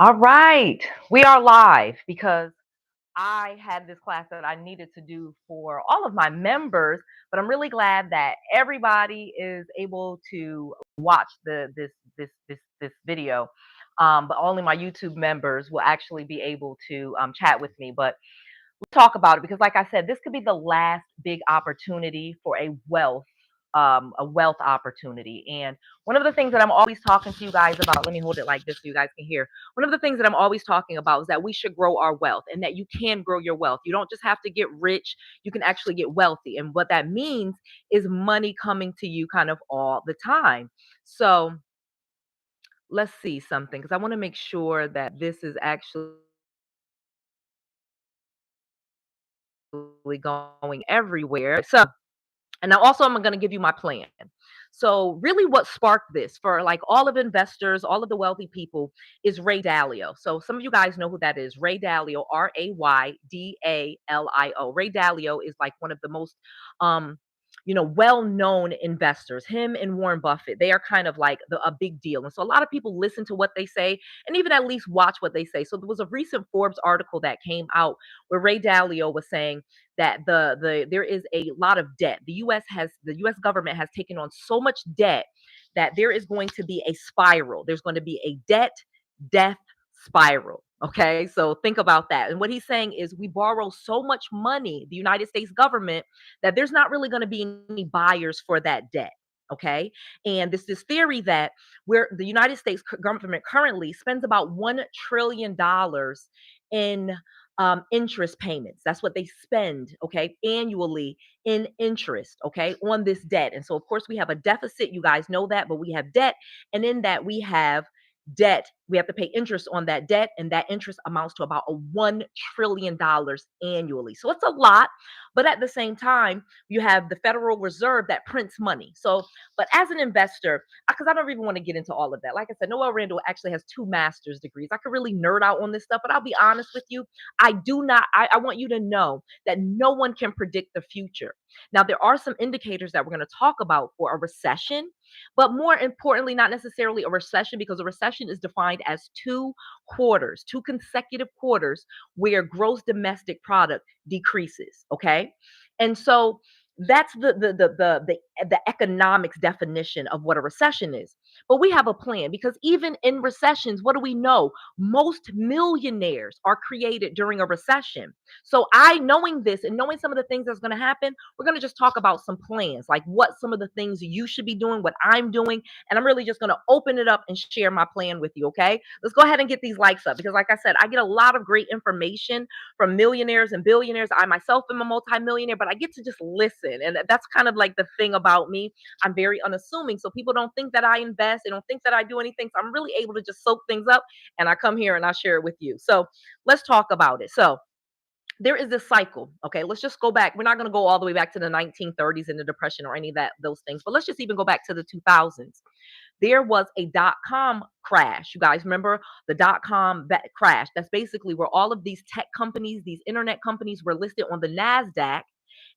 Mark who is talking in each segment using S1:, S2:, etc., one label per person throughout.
S1: All right, we are live because I had this class that I needed to do for all of my members, but I'm really glad that everybody is able to watch this video. But only my YouTube members will actually be able to chat with me. But we'll talk about it because, like I said, this could be the last big opportunity for a wealth opportunity. And one of the things that I'm always talking to you guys about, let me hold it like this so you guys can hear. One of the things that I'm always talking about is that we should grow our wealth and that you can grow your wealth. You don't just have to get rich, you can actually get wealthy. And what that means is money coming to you kind of all the time. So let's see something because I want to make sure that this is actually going everywhere. So, and now also I'm going to give you my plan. So really what sparked this for like all of investors, all of the wealthy people is Ray Dalio. So some of you guys know who that is. Ray Dalio, Raydalio. Ray Dalio is like one of the most um well-known investors. Him and Warren Buffett, they are kind of like a big deal. And so a lot of people listen to what they say and even at least watch what they say. So there was a recent Forbes article that came out where Ray Dalio was saying that there is a lot of debt. The US government has taken on so much debt that there is going to be a spiral. There's going to be a death spiral. Okay, so think about that. And what he's saying is we borrow so much money, the United States government, that there's not really going to be any buyers for that debt. Okay, and this theory that where the United States government currently spends about $1 trillion in interest payments. That's what they spend, okay, annually in interest, okay, on this debt. And so, of course, we have a deficit. You guys know that, but we have debt. And in that, we have debt. We have to pay interest on that debt. And that interest amounts to about a $1 trillion annually. So it's a lot. But at the same time, you have the Federal Reserve that prints money. So, but as an investor, because I don't even want to get into all of that. Like I said, Noelle Randall actually has 2 master's degrees. I could really nerd out on this stuff, but I'll be honest with you. I do not, I want you to know that no one can predict the future. Now, there are some indicators that we're going to talk about for a recession, but more importantly, not necessarily a recession, because a recession is defined as 2 quarters, 2 consecutive quarters where gross domestic product decreases. Okay. And so that's the economics definition of what a recession is. But we have a plan because even in recessions, what do we know? Most millionaires are created during a recession. So I knowing this and knowing some of the things that's going to happen, we're going to just talk about some plans, like what some of the things you should be doing, what I'm doing, and I'm really just going to open it up and share my plan with you, okay? Let's go ahead and get these likes up because like I said, I get a lot of great information from millionaires and billionaires. I myself am a multimillionaire, but I get to just listen. And that's kind of like the thing about me. I'm very unassuming. So people don't think that I invest. They don't think that I do anything. So I'm really able to just soak things up and I come here and I share it with you. So let's talk about it. So there is this cycle. Okay, let's just go back. We're not going to go all the way back to the 1930s and the depression or any of that those things, but let's just even go back to the 2000s. There was a dot-com crash. You guys remember the dot-com crash? That's basically where all of these tech companies, these internet companies were listed on the NASDAQ,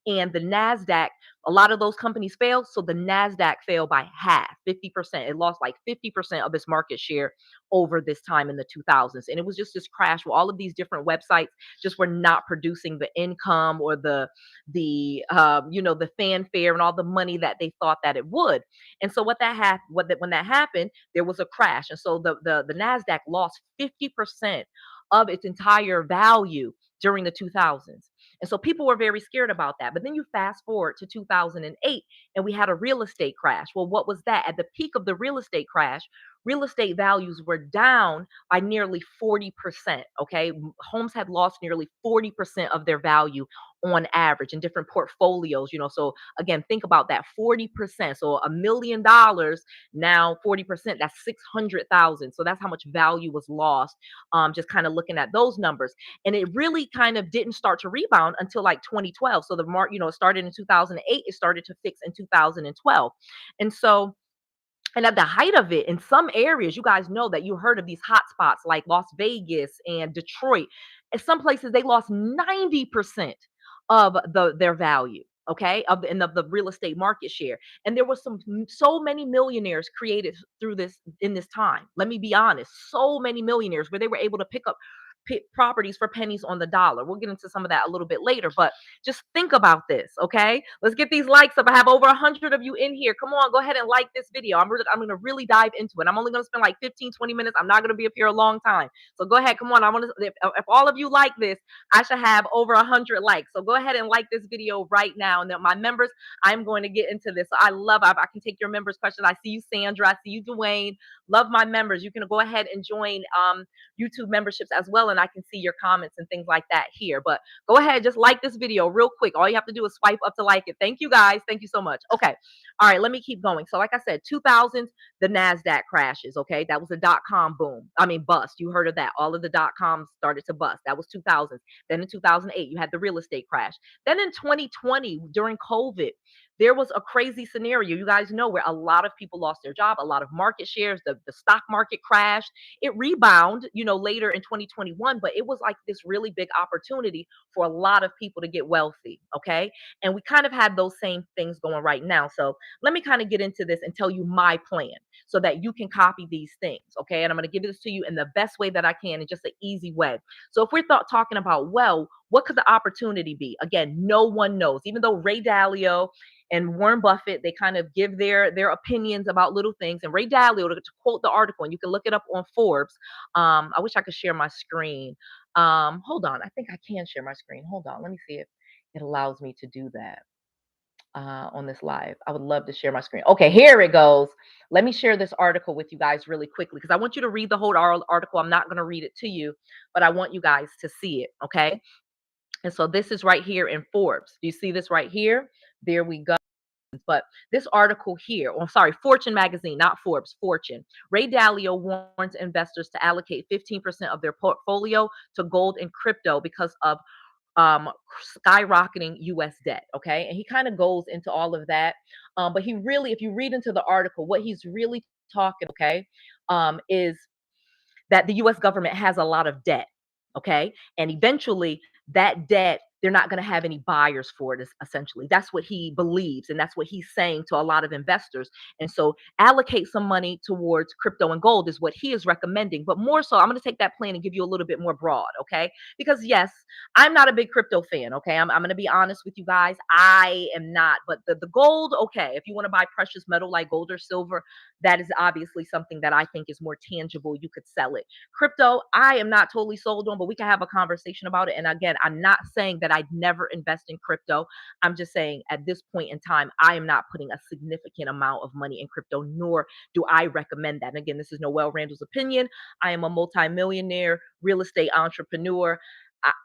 S1: and the NASDAQ, a lot of those companies failed. So the NASDAQ fell by half, 50%. It lost like 50% of its market share over this time in the 2000s. And it was just this crash where all of these different websites just were not producing the income or the fanfare and all the money that they thought that it would. And so when that happened, there was a crash. And so the NASDAQ lost 50% of its entire value during the 2000s. And so people were very scared about that. But then you fast forward to 2008 and we had a real estate crash. Well, what was that? At the peak of the real estate crash, real estate values were down by nearly 40%. Okay. Homes had lost nearly 40% of their value on average in different portfolios. So again, think about that 40%. So $1 million now 40%, that's 600,000. So that's how much value was lost. Just kind of looking at those numbers. And it really kind of didn't start to rebound until like 2012. So the mark, it started in 2008, it started to fix in 2012. And so and at the height of it, in some areas, you guys know that you heard of these hot spots like Las Vegas and Detroit. In some places, they lost 90% of their value. okay, of the real estate market share. And there was so many millionaires created through this in this time. Let me be honest, so many millionaires where they were able to pick up properties for pennies on the dollar. We'll get into some of that a little bit later, but just think about this, okay? Let's get these likes up. I have over 100 of you in here. Come on, go ahead and like this video. I'm going to really dive into it. I'm only going to spend like 15, 20 minutes. I'm not going to be up here a long time. So go ahead, come on. I want to, if all of you like this, I should have over 100 likes. So go ahead and like this video right now. And then my members, I'm going to get into this. So I can take your members' questions. I see you, Sandra. I see you, Dwayne. Love my members. You can go ahead and join YouTube memberships as well, and I can see your comments and things like that here. But go ahead, just like this video real quick. All you have to do is swipe up to like it. Thank you guys. Thank you so much. Okay. All right, let me keep going. So like I said, 2000s, the NASDAQ crashes, okay? That was a dot-com boom. I mean, bust. You heard of that. All of the dot-coms started to bust. That was 2000s. Then in 2008, you had the real estate crash. Then in 2020, during COVID, there was a crazy scenario, you guys know, where a lot of people lost their job, a lot of market shares, the stock market crashed. It rebound, later in 2021, but it was like this really big opportunity for a lot of people to get wealthy, okay? And we kind of had those same things going right now. So let me kind of get into this and tell you my plan so that you can copy these things, okay? And I'm going to give this to you in the best way that I can, in just an easy way. So if we're talking about, well, what could the opportunity be? Again, no one knows. Even though Ray Dalio and Warren Buffett, they kind of give their opinions about little things. And Ray Dalio, to quote the article, and you can look it up on Forbes. I wish I could share my screen. Hold on, I think I can share my screen. Hold on, let me see if it allows me to do that on this live. I would love to share my screen. Okay, here it goes. Let me share this article with you guys really quickly, because I want you to read the whole article. I'm not going to read it to you, but I want you guys to see it, okay? And so this is right here in Forbes. Do you see this right here? There we go. But this article here, Fortune magazine, not Forbes, Fortune. Ray Dalio warns investors to allocate 15% of their portfolio to gold and crypto because of skyrocketing US debt. Okay. And he kind of goes into all of that. But he really, if you read into the article, what he's really talking, okay, is that the US government has a lot of debt. Okay. And eventually that debt, they're not going to have any buyers for it, essentially. That's what he believes. And that's what he's saying to a lot of investors. And so allocate some money towards crypto and gold is what he is recommending. But more so, I'm going to take that plan and give you a little bit more broad. Okay. Because yes, I'm not a big crypto fan. Okay. I'm going to be honest with you guys. I am not. But the gold, okay. If you want to buy precious metal like gold or silver, that is obviously something that I think is more tangible. You could sell it. Crypto, I am not totally sold on, but we can have a conversation about it. And again, I'm not saying that I'd never invest in crypto. I'm just saying at this point in time, I am not putting a significant amount of money in crypto, nor do I recommend that. And again, this is Noelle Randall's opinion. I am a multimillionaire real estate entrepreneur.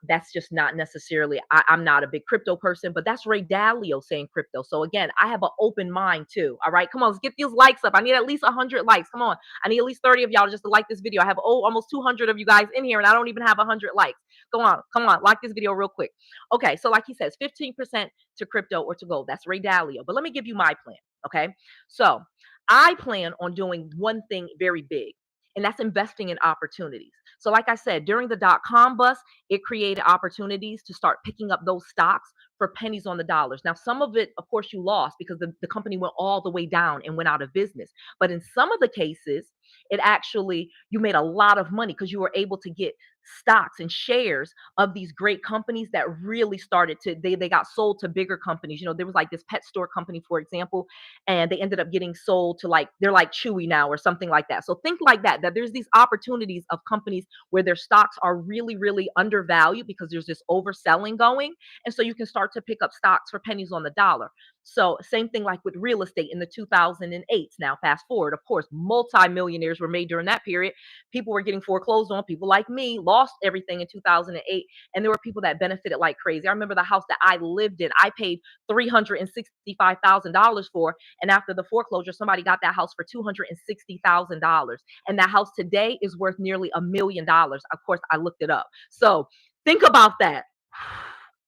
S1: That's just not necessarily, I'm not a big crypto person, but that's Ray Dalio saying crypto. So again, I have an open mind too. All right, come on, let's get these likes up. I need at least 100 likes. Come on, I need at least 30 of y'all just to like this video. I have almost 200 of you guys in here, and I don't even have 100 likes. Go on, come on, like this video real quick. Okay, so like he says, 15% to crypto or to gold. That's Ray Dalio. But let me give you my plan. Okay, so I plan on doing one thing very big, and that's investing in opportunities. So like I said, during the dot-com bust, it created opportunities to start picking up those stocks for pennies on the dollars. Now, some of it, of course, you lost because the company went all the way down and went out of business. But in some of the cases, it actually, you made a lot of money because you were able to get stocks and shares of these great companies that really started to, they got sold to bigger companies. There was like this pet store company, for example, and they ended up getting sold to, like, they're like Chewy now or something like that. So think like that there's these opportunities of companies where their stocks are really, really undervalued because there's this overselling going. And so you can start to pick up stocks for pennies on the dollar. So same thing like with real estate in the 2008s. Now, fast forward, of course, multi-millionaires were made during that period. People were getting foreclosed on. People like me lost everything in 2008. And there were people that benefited like crazy. I remember the house that I lived in, I paid $365,000 for. And after the foreclosure, somebody got that house for $260,000. And that house today is worth nearly $1 million. Of course, I looked it up. So think about that.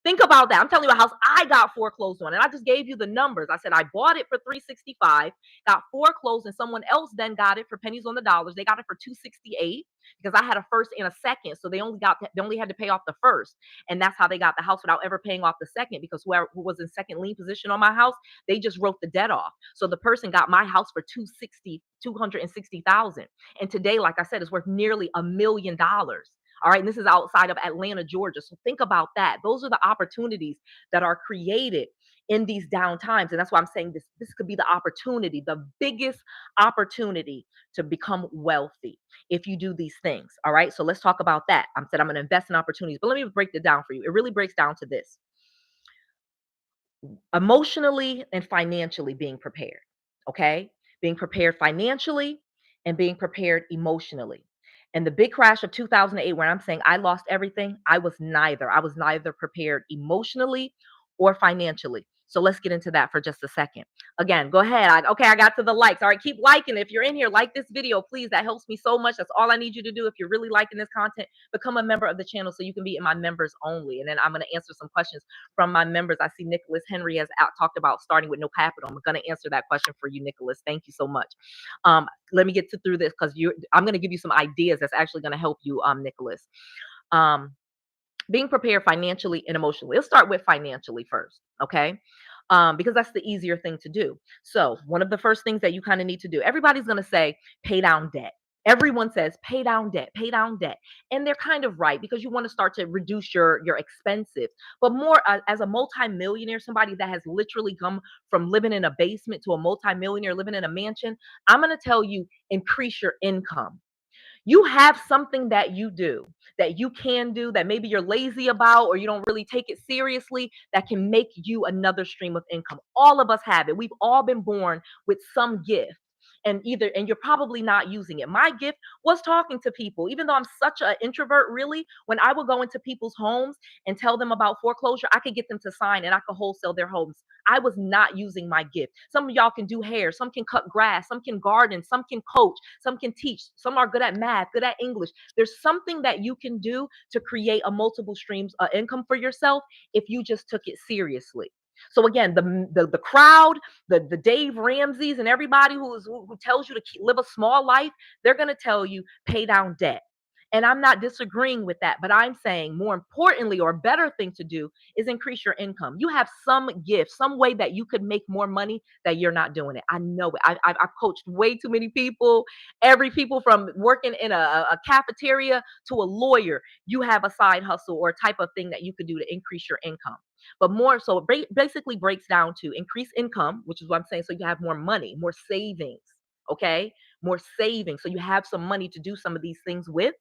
S1: Think about that. I'm telling you a house I got foreclosed on, and I just gave you the numbers. I said I bought it for 365, got foreclosed, and someone else then got it for pennies on the dollars. They got it for 268 because I had a first and a second, so they only had to pay off the first, and that's how they got the house without ever paying off the second. Because who was in second lien position on my house, they just wrote the debt off. So the person got my house for 260,000, and today, like I said, it's worth nearly $1 million. All right. And this is outside of Atlanta, Georgia. So think about that. Those are the opportunities that are created in these down times. And that's why I'm saying this could be the opportunity, the biggest opportunity to become wealthy if you do these things. All right. So let's talk about that. I said I'm going to invest in opportunities, but let me break it down for you. It really breaks down to this: emotionally and financially being prepared. Okay. Being prepared financially and being prepared emotionally. And the big crash of 2008, where I'm saying I lost everything, I was neither. I was neither prepared emotionally or financially. So let's get into that for just a second. Again, go ahead. Okay, I got to the likes. All right, keep liking. If you're in here, like this video, please. That helps me so much. That's all I need you to do. If you're really liking this content, become a member of the channel so you can be in my members only. And then I'm going to answer some questions from my members. I see Nicholas Henry has talked about starting with no capital. I'm going to answer that question for you, Nicholas. Thank you so much. Let me get through this because I'm going to give you some ideas that's actually going to help you, Nicholas. Being prepared financially and emotionally. Let's start with financially first, okay? Because that's the easier thing to do. So one of the first things that you kind of need to do, everybody's going to say, pay down debt. Everyone says pay down debt, pay down debt. And they're kind of right because you want to start to reduce your expenses. But more as a multimillionaire, somebody that has literally come from living in a basement to a multimillionaire living in a mansion, I'm going to tell you, increase your income. You have something that you do, that you can do, that maybe you're lazy about or you don't really take it seriously, that can make you another stream of income. All of us have it. We've all been born with some gift. And you're probably not using it. My gift was talking to people. Even though I'm such an introvert, really, when I would go into people's homes and tell them about foreclosure, I could get them to sign and I could wholesale their homes. I was not using my gift. Some of y'all can do hair, some can cut grass, some can garden, some can coach, some can teach, some are good at math, good at English. There's something that you can do to create a multiple streams of income for yourself if you just took it seriously. So again, the crowd, the Dave Ramseys and everybody who tells you to live a small life, they're going to tell you pay down debt. And I'm not disagreeing with that, but I'm saying more importantly, or better thing to do is increase your income. You have some gift, some way that you could make more money that you're not doing it. I know it. I've coached way too many people, people from working in a cafeteria to a lawyer. You have a side hustle or a type of thing that you could do to increase your income. But more so, it basically breaks down to increase income, which is what I'm saying. So you have more money, more savings. Okay. More savings. So you have some money to do some of these things with.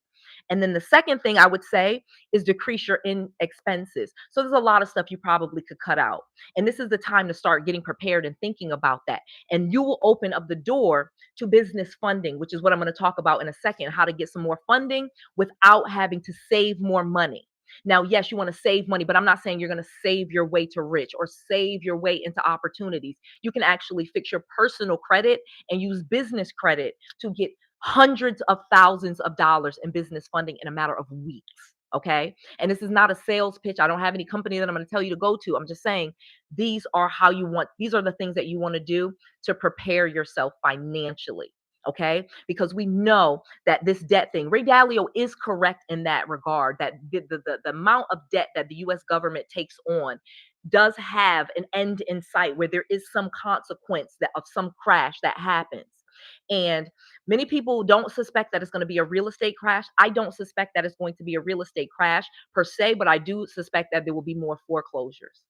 S1: And then the second thing I would say is decrease your expenses. So there's a lot of stuff you probably could cut out. And this is the time to start getting prepared and thinking about that. And you will open up the door to business funding, which is what I'm going to talk about in a second, how to get some more funding without having to save more money. Now, yes, you want to save money, but I'm not saying you're going to save your way to rich or save your way into opportunities. You can actually fix your personal credit and use business credit to get hundreds of thousands of dollars in business funding in a matter of weeks. Okay. And this is not a sales pitch. I don't have any company that I'm going to tell you to go to. I'm just saying these are the things that you want to do to prepare yourself financially. Okay. Because we know that this debt thing, Ray Dalio is correct in that regard, that the amount of debt that the US government takes on does have an end in sight where there is some consequence of some crash that happens. And many people don't suspect that it's going to be a real estate crash. I don't suspect that it's going to be a real estate crash per se, but I do suspect that there will be more foreclosures.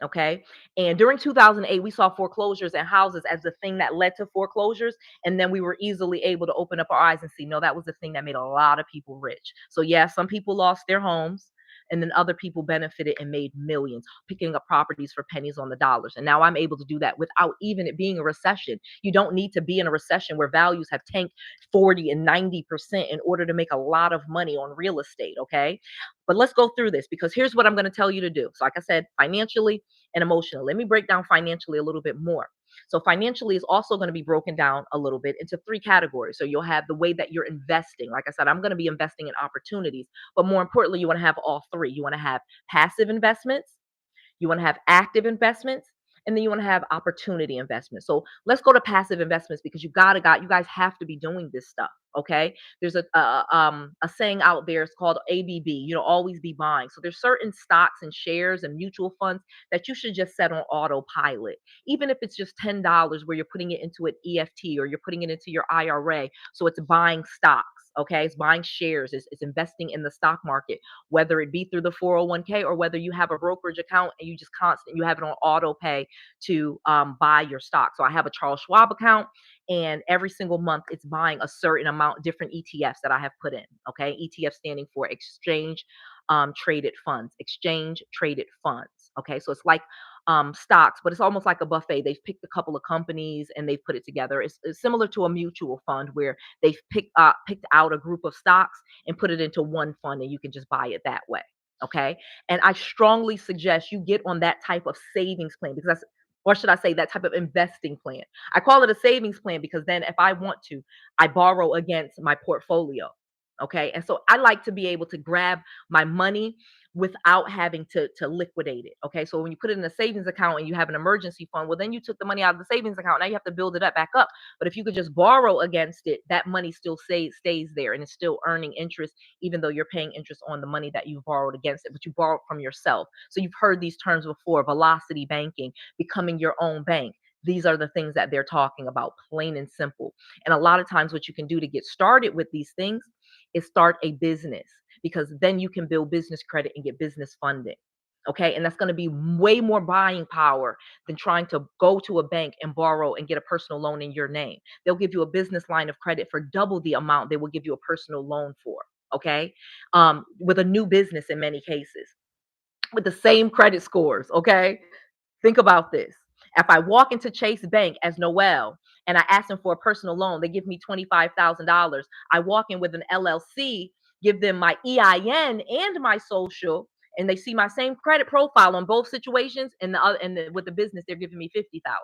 S1: Okay. And during 2008, we saw foreclosures and houses as the thing that led to foreclosures. And then we were easily able to open up our eyes and see, no, that was the thing that made a lot of people rich. So, yeah, some people lost their homes. And then other people benefited and made millions picking up properties for pennies on the dollars. And now I'm able to do that without even it being a recession. You don't need to be in a recession where values have tanked 40 and 90% in order to make a lot of money on real estate. Okay. But let's go through this because here's what I'm going to tell you to do. So, like I said, financially and emotionally. Let me break down financially a little bit more. So financially is also going to be broken down a little bit into three categories. So you'll have the way that you're investing. Like I said, I'm going to be investing in opportunities, but more importantly, you want to have all three. You want to have passive investments, you want to have active investments, and then you want to have opportunity investments. So let's go to passive investments because you guys have to be doing this stuff. Okay. There's a saying out there. It's called ABB. Always be buying. So there's certain stocks and shares and mutual funds that you should just set on autopilot, even if it's just $10 where you're putting it into an EFT or you're putting it into your IRA. So it's buying stocks. Okay, it's buying shares, it's investing in the stock market, whether it be through the 401k or whether you have a brokerage account and you have it on auto pay to buy your stock. So I have a Charles Schwab account, and every single month it's buying a certain amount, different ETFs that I have put in. Okay, ETF standing for exchange traded funds, exchange traded funds. Okay, so it's like stocks, but it's almost like a buffet. They've picked a couple of companies and they've put it together. It's similar to a mutual fund where they've picked out a group of stocks and put it into one fund, and you can just buy it that way. Okay, and I strongly suggest you get on that type of savings plan because that's, or should I say, that type of investing plan. I call it a savings plan because then if I want to, I borrow against my portfolio. Okay, and so I like to be able to grab my money without having to liquidate it. Okay, so when you put it in a savings account and you have an emergency fund, well, then you took the money out of the savings account. Now you have to build it up back up. But if you could just borrow against it, that money still stays there and it's still earning interest, even though you're paying interest on the money that you borrowed against it, but you borrowed from yourself. So you've heard these terms before: velocity banking, becoming your own bank. These are the things that they're talking about, plain and simple. And a lot of times, what you can do to get started with these things is start a business, because then you can build business credit and get business funding. Okay. And that's going to be way more buying power than trying to go to a bank and borrow and get a personal loan in your name. They'll give you a business line of credit for double the amount they will give you a personal loan for. Okay. With a new business in many cases, with the same credit scores. Okay. Think about this. If I walk into Chase Bank as Noel and I ask them for a personal loan, they give me $25,000. I walk in with an LLC, give them my EIN and my social, and they see my same credit profile on both situations. And with the business, they're giving me 50,000.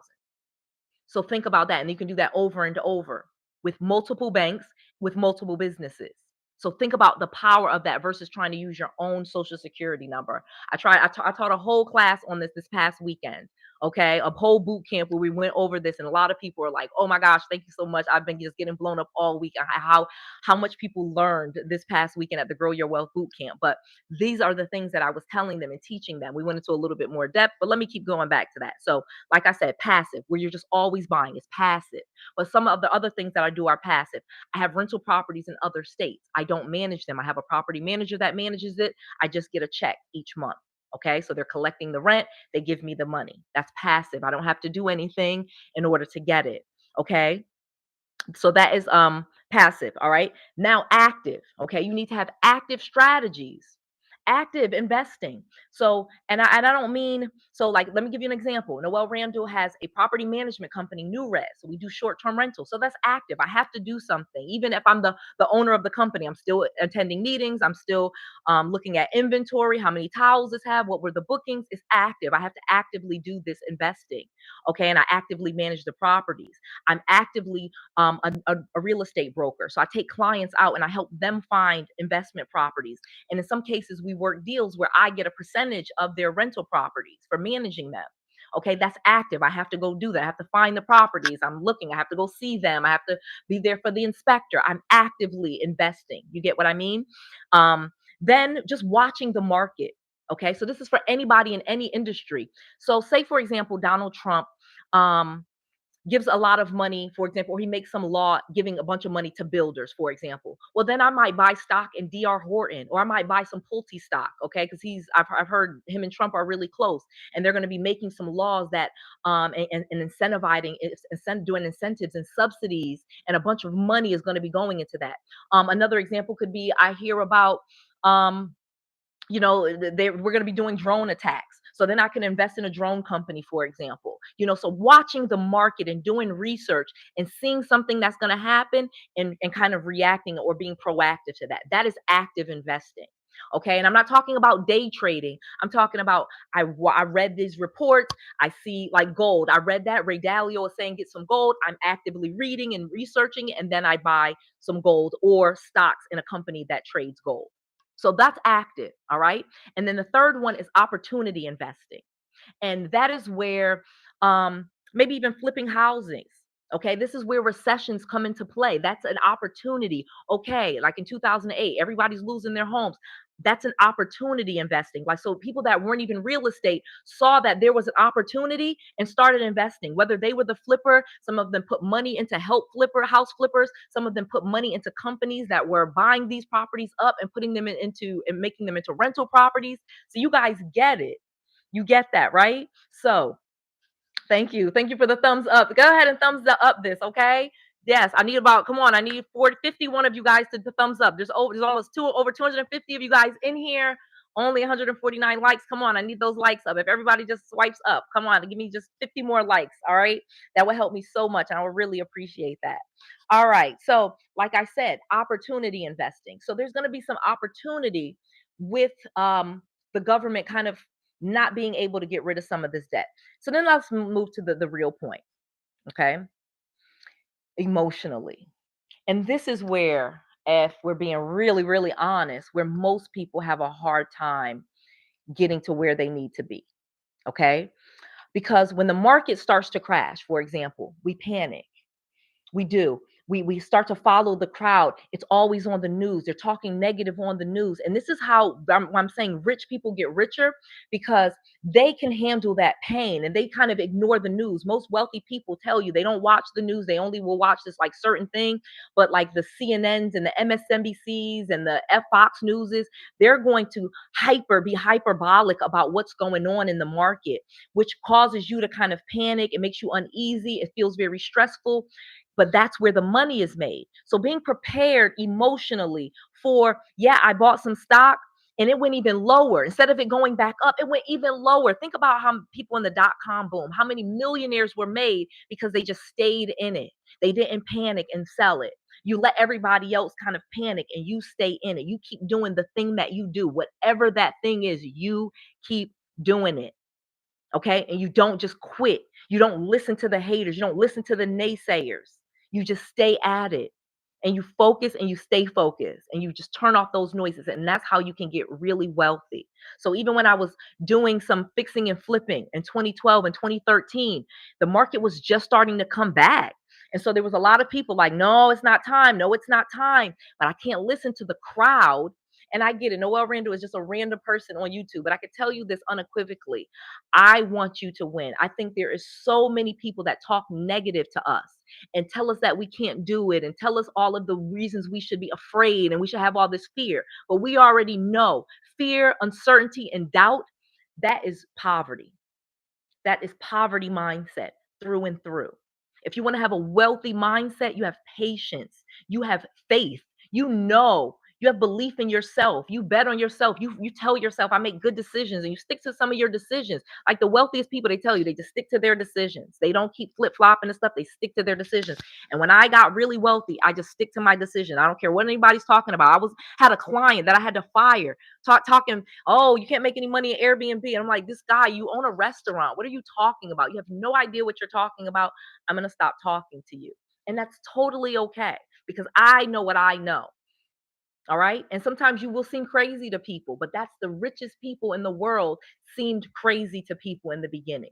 S1: So think about that, and you can do that over and over with multiple banks, with multiple businesses. So think about the power of that versus trying to use your own social security number. I taught a whole class on this past weekend. Okay, a whole boot camp where we went over this, and a lot of people are like, "Oh my gosh, thank you so much! I've been just getting blown up all week." How much people learned this past weekend at the Grow Your Wealth boot camp. But these are the things that I was telling them and teaching them. We went into a little bit more depth, but let me keep going back to that. So like I said, passive, where you're just always buying, is passive. But some of the other things that I do are passive. I have rental properties in other states. I don't manage them. I have a property manager that manages it. I just get a check each month. Okay, so they're collecting the rent, they give me the money. That's passive. I don't have to do anything in order to get it. Okay, so that is passive. All right, now active. Okay, you need to have active strategies, active investing. So and I don't mean, so like, let me give you an example. Noelle Randall has a property management company, New Res. So we do short-term rental, so that's active. I have to do something. Even if I'm the owner of the company, I'm still attending meetings, I'm still looking at inventory, how many towels this have, what were the bookings. It's active. I have to actively do this investing. Okay, and I actively manage the properties. I'm actively a real estate broker. So I take clients out and I help them find investment properties. And in some cases, we work deals where I get a percentage of their rental properties for managing them. Okay, that's active. I have to go do that. I have to find the properties. I'm looking. I have to go see them. I have to be there for the inspector. I'm actively investing. You get what I mean? Then just watching the market. Okay, so this is for anybody in any industry. So, say for example, Donald Trump um, gives a lot of money, for example, or he makes some law giving a bunch of money to builders, for example. Well, then I might buy stock in DR Horton, or I might buy some Pulte stock, okay? Because I've heard him and Trump are really close, and they're going to be making some laws that and incentivizing, doing incentives and subsidies, and a bunch of money is going to be going into that. Another example could be, I hear about um, we're going to be doing drone attacks, so then I can invest in a drone company, for example. So watching the market and doing research and seeing something that's going to happen, and kind of reacting or being proactive to that is active investing. Okay. And I'm not talking about day trading. I'm talking about, I read these reports. I see like gold. I read that Ray Dalio is saying get some gold. I'm actively reading and researching, and then I buy some gold or stocks in a company that trades gold. So that's active. All right. And then the third one is opportunity investing. And that is where maybe even flipping housings. Okay, this is where recessions come into play. That's an opportunity. Okay, like in 2008, everybody's losing their homes. That's an opportunity investing. Like, so people that weren't even real estate saw that there was an opportunity and started investing. Whether they were the flipper, some of them put money into help flipper, house flippers, some of them put money into companies that were buying these properties up and putting them into and making them into rental properties. So you guys get it. You get that, right? So thank you. Thank you for the thumbs up. Go ahead and thumbs up this, okay? Yes, I need about, come on, I need 40, 51 of you guys to thumbs up. There's almost over 250 of you guys in here. Only 149 likes. Come on, I need those likes up. If everybody just swipes up, come on, give me just 50 more likes, all right? That would help me so much, and I would really appreciate that. All right, so like I said, opportunity investing. So there's going to be some opportunity with the government kind of not being able to get rid of some of this debt. So then let's move to the real point, okay? Emotionally. And this is where, if we're being really, really honest, where most people have a hard time getting to where they need to be, okay? Because when the market starts to crash, for example, we panic. We do. We start to follow the crowd. It's always on the news. They're talking negative on the news. And this is how I'm saying rich people get richer, because they can handle that pain and they kind of ignore the news. Most wealthy people tell you they don't watch the news. They only will watch this like certain thing. But like the CNNs and the MSNBCs and the Fox Newses, they're going to be hyperbolic about what's going on in the market, which causes you to kind of panic. It makes you uneasy. It feels very stressful, but that's where the money is made. So being prepared emotionally for, yeah, I bought some stock and it went even lower. Instead of it going back up, it went even lower. Think about how people in the dot-com boom, how many millionaires were made because they just stayed in it. They didn't panic and sell it. You let everybody else kind of panic and you stay in it. You keep doing the thing that you do. Whatever that thing is, you keep doing it. Okay? And you don't just quit. You don't listen to the haters. You don't listen to the naysayers. You just stay at it and you focus and you stay focused and you just turn off those noises. And that's how you can get really wealthy. So even when I was doing some fixing and flipping in 2012 and 2013, the market was just starting to come back. And so there was a lot of people like, no, it's not time. No, it's not time. But I can't listen to the crowd. And I get it. Noelle Randall is just a random person on YouTube. But I could tell you this unequivocally. I want you to win. I think there is so many people that talk negative to us and tell us that we can't do it and tell us all of the reasons we should be afraid and we should have all this fear. But we already know fear, uncertainty, and doubt, that is poverty. That is poverty mindset through and through. If you want to have a wealthy mindset, you have patience, you have faith, you have belief in yourself. You bet on yourself. You tell yourself, I make good decisions, and you stick to some of your decisions. Like the wealthiest people, they tell you they just stick to their decisions. They don't keep flip flopping and stuff. They stick to their decisions. And when I got really wealthy, I just stick to my decision. I don't care what anybody's talking about. Had a client that I had to fire, talking, oh, you can't make any money at Airbnb. And I'm like, this guy, you own a restaurant. What are you talking about? You have no idea what you're talking about. I'm gonna stop talking to you. And that's totally okay because I know what I know. All right. And sometimes you will seem crazy to people, but that's the richest people in the world seemed crazy to people in the beginning.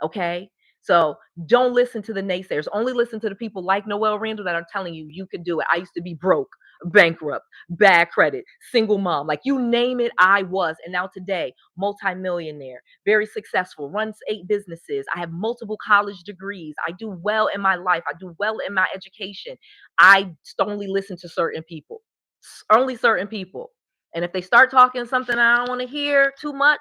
S1: Okay. So don't listen to the naysayers. Only listen to the people like Noelle Randall that are telling you you could do it. I used to be broke, bankrupt, bad credit, single mom, like you name it, I was. And now today, multimillionaire, very successful, runs 8 businesses. I have multiple college degrees. I do well in my life. I do well in my education. I only listen to certain people, only certain people. And if they start talking something I don't want to hear too much,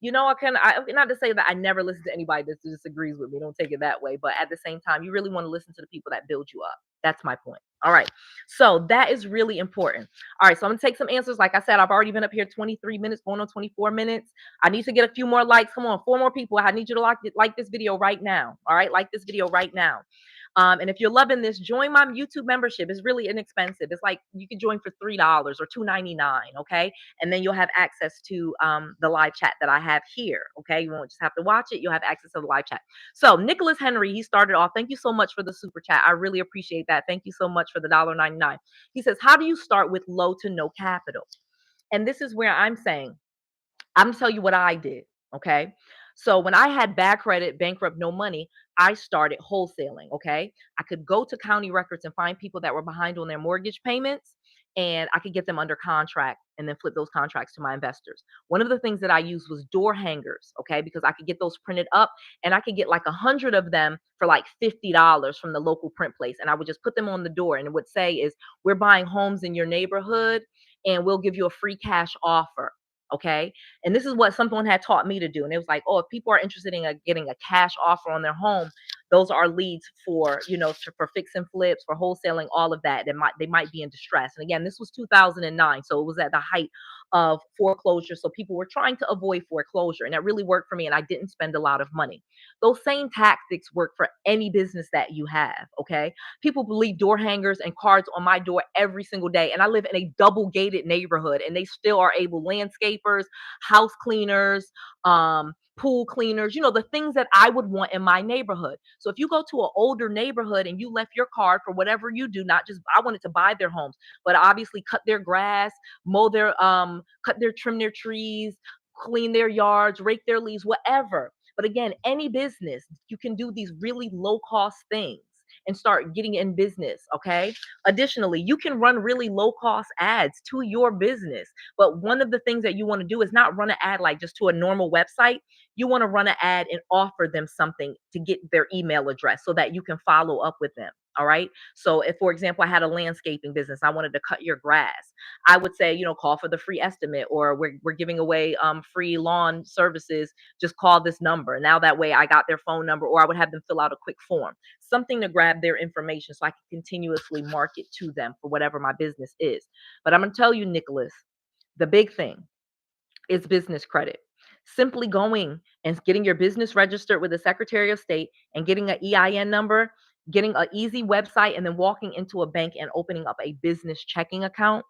S1: not to say that I never listen to anybody that disagrees with me. Don't take it that way. But at the same time, you really want to listen to the people that build you up. That's my point. All right. So that is really important. All right. So I'm going to take some answers. Like I said, I've already been up here 23 minutes, going on 24 minutes. I need to get a few more likes. Come on, 4 more people. I need you to like this video right now. All right. Like this video right now. And if you're loving this, join my YouTube membership. It's really inexpensive. It's like you can join for $3 or $2.99. Okay. And then you'll have access to the live chat that I have here. Okay. You won't just have to watch it. You'll have access to the live chat. So Nicholas Henry, he started off. Thank you so much for the super chat. I really appreciate that. Thank you so much for the $1.99. He says, how do you start with low to no capital? And this is where I'm saying, I'm gonna tell you what I did. Okay. So when I had bad credit, bankrupt, no money, I started wholesaling. Okay. I could go to county records and find people that were behind on their mortgage payments, and I could get them under contract and then flip those contracts to my investors. One of the things that I used was door hangers. Okay. Because I could get those printed up, and I could get like 100 of them for like $50 from the local print place. And I would just put them on the door, and it would say is, we're buying homes in your neighborhood and we'll give you a free cash offer. Okay. And this is what someone had taught me to do. And it was like, oh, if people are interested in getting a cash offer on their home, those are leads for, for fix and flips, for wholesaling, all of that. They might be in distress. And again, this was 2009. So it was at the height of foreclosure. So people were trying to avoid foreclosure. And that really worked for me. And I didn't spend a lot of money. Those same tactics work for any business that you have. Okay. People believe door hangers and cards on my door every single day. And I live in a double gated neighborhood, and they still are able, landscapers, house cleaners, pool cleaners, the things that I would want in my neighborhood. So if you go to an older neighborhood and you left your card for whatever you do, not just, I wanted to buy their homes, but obviously cut their grass, mow their, trim their trees, clean their yards, rake their leaves, whatever. But again, any business, you can do these really low cost things and start getting in business. Okay. Additionally, you can run really low cost ads to your business. But one of the things that you want to do is not run an ad like just to a normal website. You want to run an ad and offer them something to get their email address so that you can follow up with them. All right. So if, for example, I had a landscaping business, I wanted to cut your grass, I would say, call for the free estimate, or we're giving away free lawn services. Just call this number. Now that way I got their phone number, or I would have them fill out a quick form, something to grab their information so I can continuously market to them for whatever my business is. But I'm going to tell you, Nicholas, the big thing is business credit. Simply going and getting your business registered with the Secretary of State and getting an EIN number, getting an easy website, and then walking into a bank and opening up a business checking account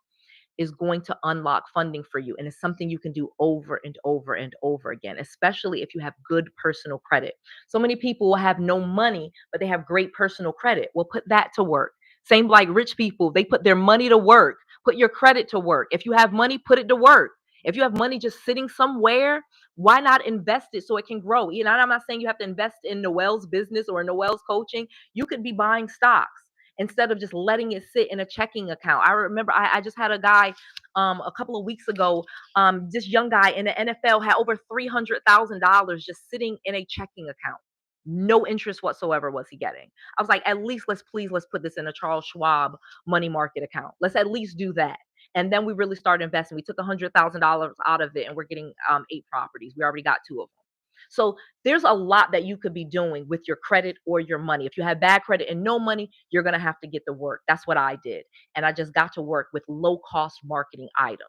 S1: is going to unlock funding for you. And it's something you can do over and over and over again, especially if you have good personal credit. So many people will have no money, but they have great personal credit. Well, put that to work. Same like rich people, they put their money to work. Put your credit to work. If you have money, put it to work. If you have money just sitting somewhere, why not invest it so it can grow? I'm not saying you have to invest in Noel's business or Noel's coaching. You could be buying stocks instead of just letting it sit in a checking account. I remember I just had a guy a couple of weeks ago, this young guy in the NFL had over $300,000 just sitting in a checking account. No interest whatsoever was he getting. I was like, at least let's put this in a Charles Schwab money market account. Let's at least do that. And then we really started investing. We took $100,000 out of it, and we're getting 8 properties. We already got 2 of them. So there's a lot that you could be doing with your credit or your money. If you have bad credit and no money, you're going to have to get to work. That's what I did. And I just got to work with low cost marketing items.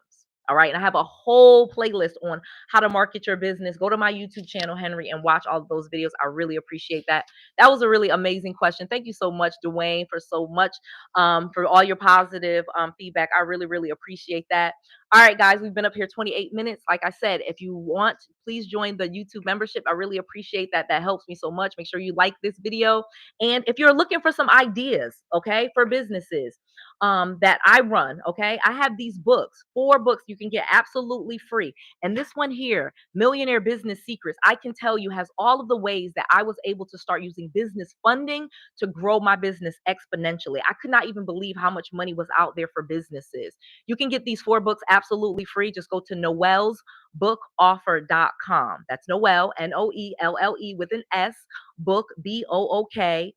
S1: All right. And I have a whole playlist on how to market your business. Go to my YouTube channel, Henry, and watch all of those videos. I really appreciate that. That was a really amazing question. Thank you so much, Dwayne, for so much, for all your positive feedback. I really, really appreciate that. All right, guys, we've been up here 28 minutes. Like I said, if you want, please join the YouTube membership. I really appreciate that. That helps me so much. Make sure you like this video. And if you're looking for some ideas, okay, for businesses that I run, okay, I have these books, 4 books you can get absolutely free. And this one here, Millionaire Business Secrets, I can tell you has all of the ways that I was able to start using business funding to grow my business exponentially. I could not even believe how much money was out there for businesses. You can get these 4 books absolutely free. Just go to noellsbookoffer.com. That's Noel, Noelle with an S, book, BOOK,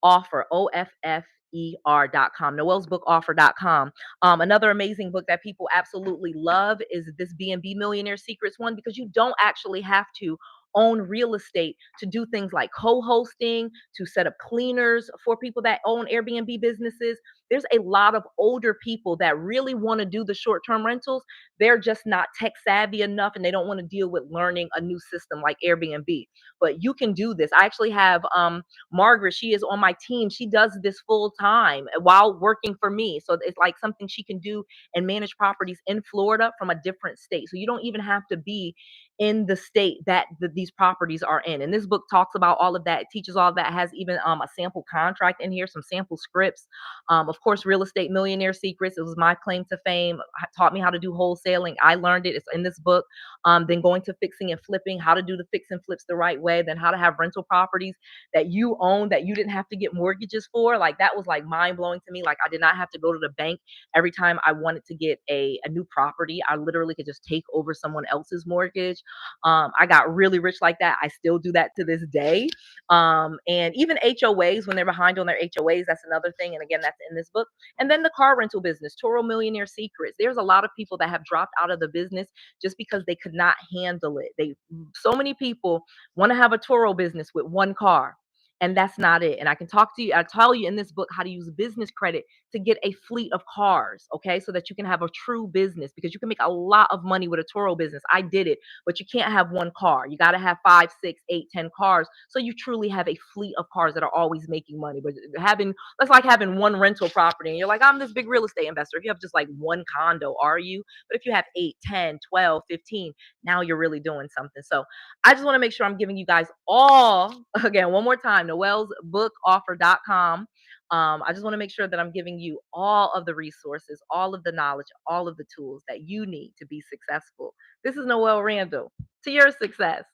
S1: offer, OFFER.com, noellsbookoffer.com. Another amazing book that people absolutely love is this B&B Millionaire Secrets one, because you don't actually have to own real estate to do things like co-hosting, to set up cleaners for people that own Airbnb businesses. there's a lot of older people that really want to do the short-term rentals. They're just not tech savvy enough and they don't want to deal with learning a new system like Airbnb. But you can do this. I actually have Margaret, she is on my team. She does this full time while working for me. So it's like something she can do and manage properties in Florida from a different state. So you don't even have to be in the state that these properties are in. And this book talks about all of that. It teaches all of that. It has even a sample contract in here, some sample scripts. Of course, Real Estate Millionaire Secrets. It was my claim to fame. Taught me how to do wholesaling. I learned it. It's in this book. Then going to fixing and flipping, how to do the fix and flips the right way. Then how to have rental properties that you own that you didn't have to get mortgages for. Like that was like mind blowing to me. Like I did not have to go to the bank every time I wanted to get a new property. I literally could just take over someone else's mortgage. I got really rich like that. I still do that to this day. And even HOAs, when they're behind on their HOAs, that's another thing. And again, that's in this book. And then the car rental business, Turo Millionaire Secrets. There's a lot of people that have dropped out of the business just because they could not handle it. So many people want to have a Turo business with one car. And that's not it. And I can talk to you, I tell you in this book how to use business credit to get a fleet of cars, okay? So that you can have a true business because you can make a lot of money with a Turo business. I did it, but you can't have one car. You got to have 5, 6, 8, 10 cars. So you truly have a fleet of cars that are always making money. But that's like having one rental property and you're like, I'm this big real estate investor. If you have just like one condo, are you? But if you have 8, 10, 12, 15, now you're really doing something. So I just want to make sure I'm giving you guys all, again, one more time, noellsbookoffer.com. I just want to make sure that I'm giving you all of the resources, all of the knowledge, all of the tools that you need to be successful. This is Noelle Randall. To your success.